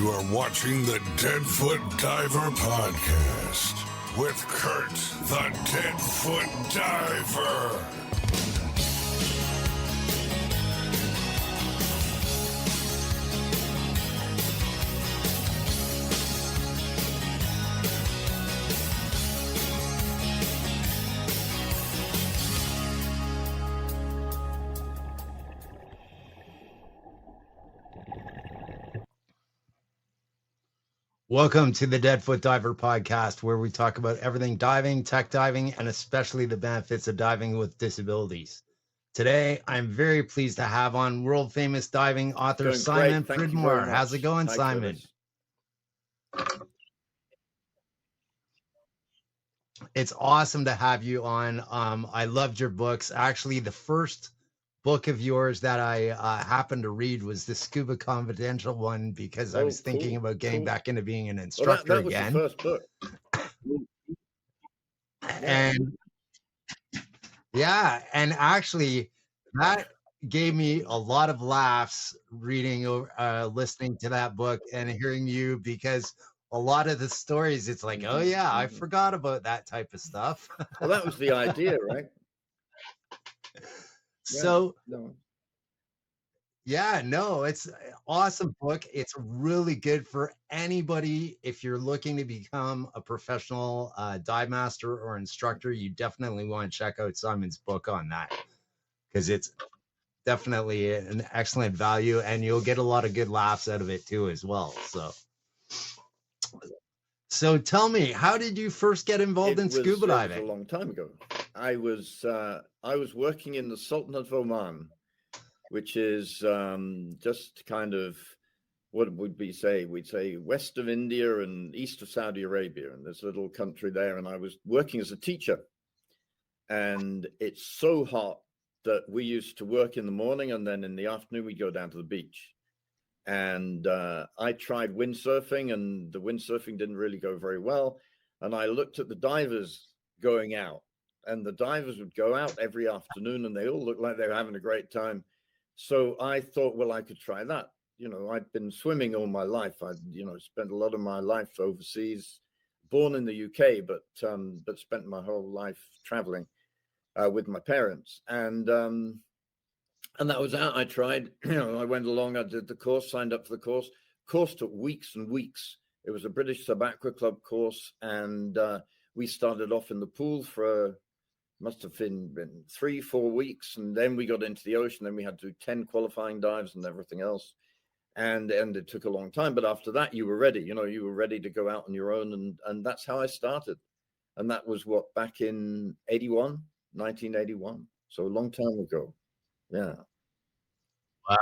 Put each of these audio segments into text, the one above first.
You are watching the Deadfoot Diver Podcast with Kurt, the Deadfoot Diver. Welcome to the Deadfoot Diver Podcast, where we talk about everything diving, tech diving, and especially the benefits of diving with disabilities. Today, I'm very pleased to have on world-famous diving author Simon Pridmore. How's it going, Simon? It's awesome to have you on. I loved your books. Actually, the first book of yours that I happened to read was the Scuba Confidential one, because I was thinking about getting back into being an instructor again. That was the first book. And yeah, and actually that gave me a lot of laughs reading listening to that book and hearing you, because a lot of the stories, it's like, oh yeah, I forgot about that type of stuff. Well, that was the idea, right? So it's an awesome book. It's really good for anybody. If you're looking to become a professional dive master or instructor, you definitely want to check out Simon's book on that, because it's definitely an excellent value, and you'll get a lot of good laughs out of it too as well. So tell me, how did you first get involved in scuba diving? It was a long time ago. I was working in the Sultanate of Oman, which is just kind of, what would we say? We'd say west of India and east of Saudi Arabia, and there's a little country there. And I was working as a teacher, and it's so hot that we used to work in the morning, and then in the afternoon we'd go down to the beach. And I tried windsurfing, and the windsurfing didn't really go very well. And I looked at the divers going out, and the divers would go out every afternoon, and they all looked like they were having a great time. So I thought, well, I could try that. You know, I'd been swimming all my life. I'd, spent a lot of my life overseas, born in the UK, but spent my whole life traveling with my parents. And that was out. I tried, I went along, I did the course, signed up for the course. Course took weeks and weeks. It was a British Sub-Aqua Club course. And we started off in the pool for, must have been 3-4 weeks. And then we got into the ocean. Then we had to do 10 qualifying dives and everything else. And it took a long time. But after that, you were ready. You were ready to go out on your own. And that's how I started. And that was back in 1981. So a long time ago. Yeah. Wow.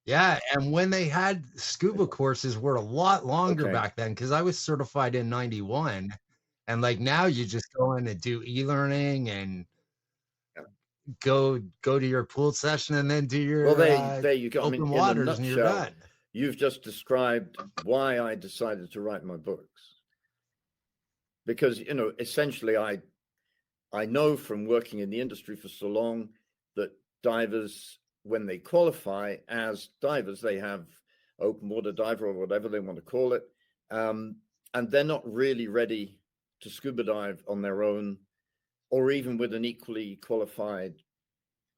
Yeah, and when they had scuba courses were a lot longer back then, because I was certified in 91, and like now you just go in and do e-learning and go to your pool session and then do your there you go. open waters, and you're done. You've just described why I decided to write my books, because essentially I know from working in the industry for so long that divers, when they qualify as divers, they have open water diver or whatever they want to call it, and they're not really ready to scuba dive on their own, or even with an equally qualified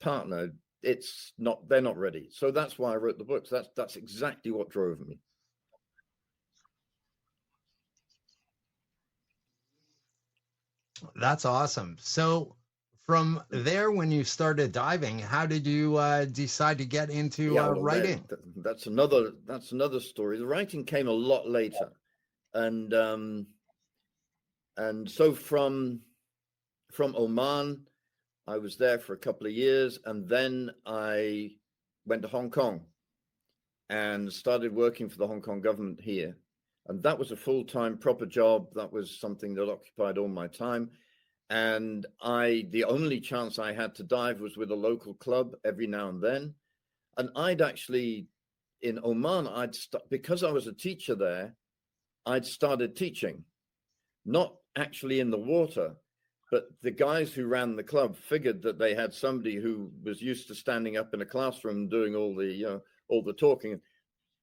partner. They're not ready. So that's why I wrote the books. That's exactly what drove me. That's awesome. So from there, when you started diving, how did you decide to get into writing? That's another story. The writing came a lot later, and so from Oman, I was there for a couple of years, and then I went to Hong Kong and started working for the Hong Kong government here, and that was a full-time proper job. That was something that occupied all my time. And the only chance I had to dive was with a local club every now and then. And I'd actually, in Oman, because I was a teacher there, I'd started teaching, not actually in the water, but the guys who ran the club figured that they had somebody who was used to standing up in a classroom doing all the talking.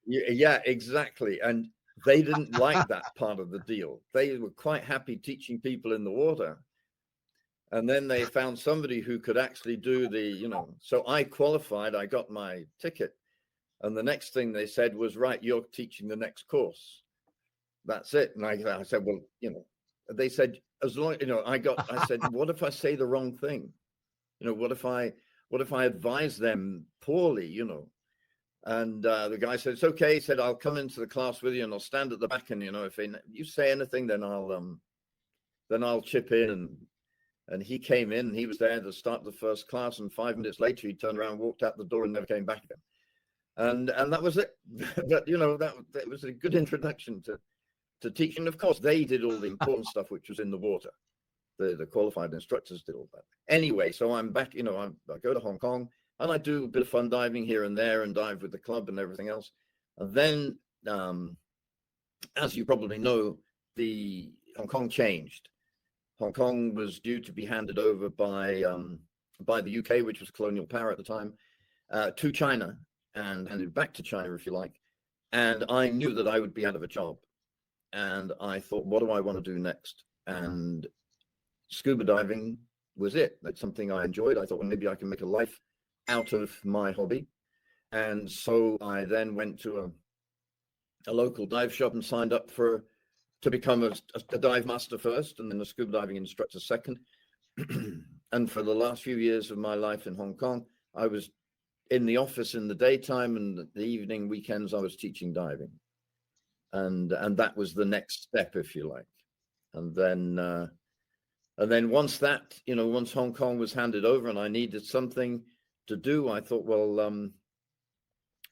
Yeah, exactly. And they didn't like that part of the deal. They were quite happy teaching people in the water. And then they found somebody who could actually do so I qualified, I got my ticket. And the next thing they said was, right, you're teaching the next course. That's it. And I said, well, they said, as long, I said, what if I say the wrong thing? What if I advise them poorly, And the guy said, it's okay. He said, I'll come into the class with you and I'll stand at the back. And, if you say anything, then I'll chip in. And he came in and he was there to start the first class. And 5 minutes later, he turned around, walked out the door and never came back again. And that was it. But, that was a good introduction to teaching. Of course, they did all the important stuff, which was in the water. The qualified instructors did all that. Anyway, so I'm back, I go to Hong Kong. And I do a bit of fun diving here and there and dive with the club and everything else. And then, as you probably know, the Hong Kong changed. Hong Kong was due to be handed over by the UK, which was colonial power at the time, to China and handed back to China, if you like. And I knew that I would be out of a job. And I thought, what do I want to do next? And scuba diving was it. That's something I enjoyed. I thought, well, maybe I can make a life out of my hobby. And so I then went to a local dive shop and signed up to become a dive master first and then a scuba diving instructor second. And for the last few years of my life in Hong Kong, I was in the office in the daytime, and the evening weekends I was teaching diving. And that was the next step, if you like. And then once that, once Hong Kong was handed over and I needed something to do, I thought, well,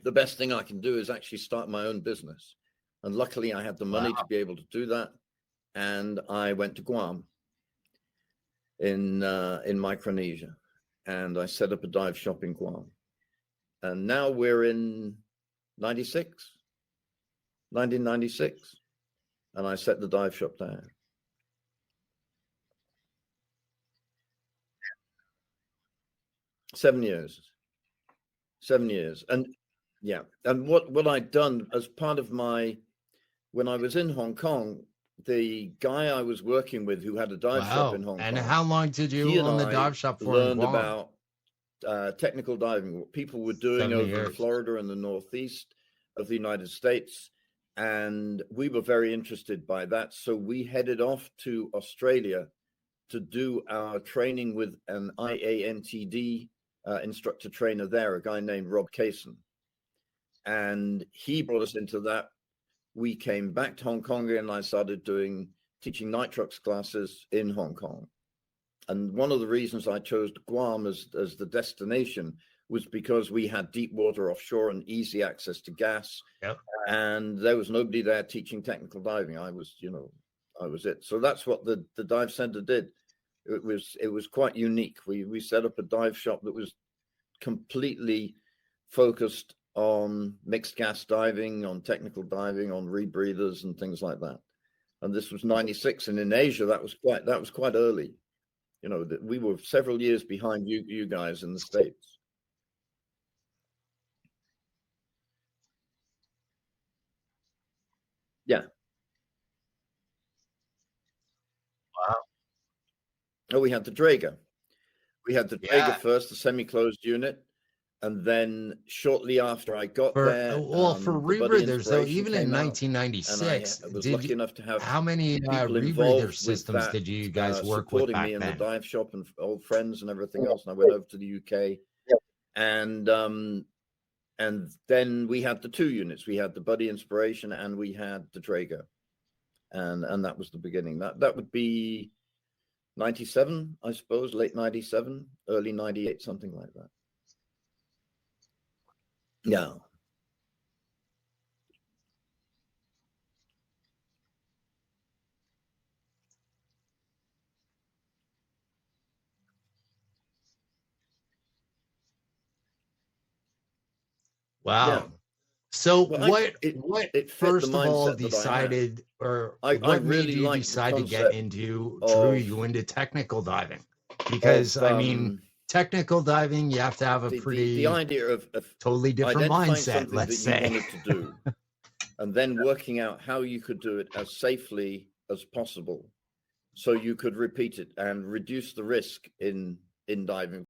the best thing I can do is actually start my own business. And luckily I had the money to be able to do that. And I went to Guam in Micronesia, and I set up a dive shop in Guam. And now we're in 1996, and I set the dive shop there. Seven years. And yeah. And what I'd done as part of when I was in Hong Kong, the guy I was working with who had a dive shop in Hong Kong. And how long did you own the dive shop for? Learned about technical diving, what people were doing over in Florida and the Northeast of the United States. And we were very interested by that. So we headed off to Australia to do our training with an IANTD instructor trainer there, a guy named Rob Kaysen. And he brought us into that. We came back to Hong Kong and I started teaching nitrox classes in Hong Kong. And one of the reasons I chose Guam as the destination was because we had deep water offshore and easy access to gas. Yep. And there was nobody there teaching technical diving. I was it. So that's what the dive center did. It was quite unique. We set up a dive shop that was completely focused on mixed gas diving, on technical diving, on rebreathers and things like that. And this was 96, and in Asia that was quite early. That we were several years behind you guys in the States. Yeah. Wow. Oh, we had the Draeger. We had the Draeger first, the semi-closed unit. And then shortly after I got there, for rebreathers, though, even in 1996, I was lucky enough to have how many rebreather systems did you guys work with back me in then? the dive shop and old friends and everything else. And I went over to the UK, and then we had the two units. We had the Buddy Inspiration and we had the Draeger, and that was the beginning. That would be 97, I suppose, late 97, early 98, something like that. Yeah. Wow. Yeah. So Well, what it first the of all mindset that I had. decided, or I what really made you liked the decide to get concept drew of- you into technical diving? Because I mean, technical diving, you have to have a the pretty idea of totally different identifying mindset, something let's that you say. wanted to do, and then working out how you could do it as safely as possible, so you could repeat it and reduce the risk in diving.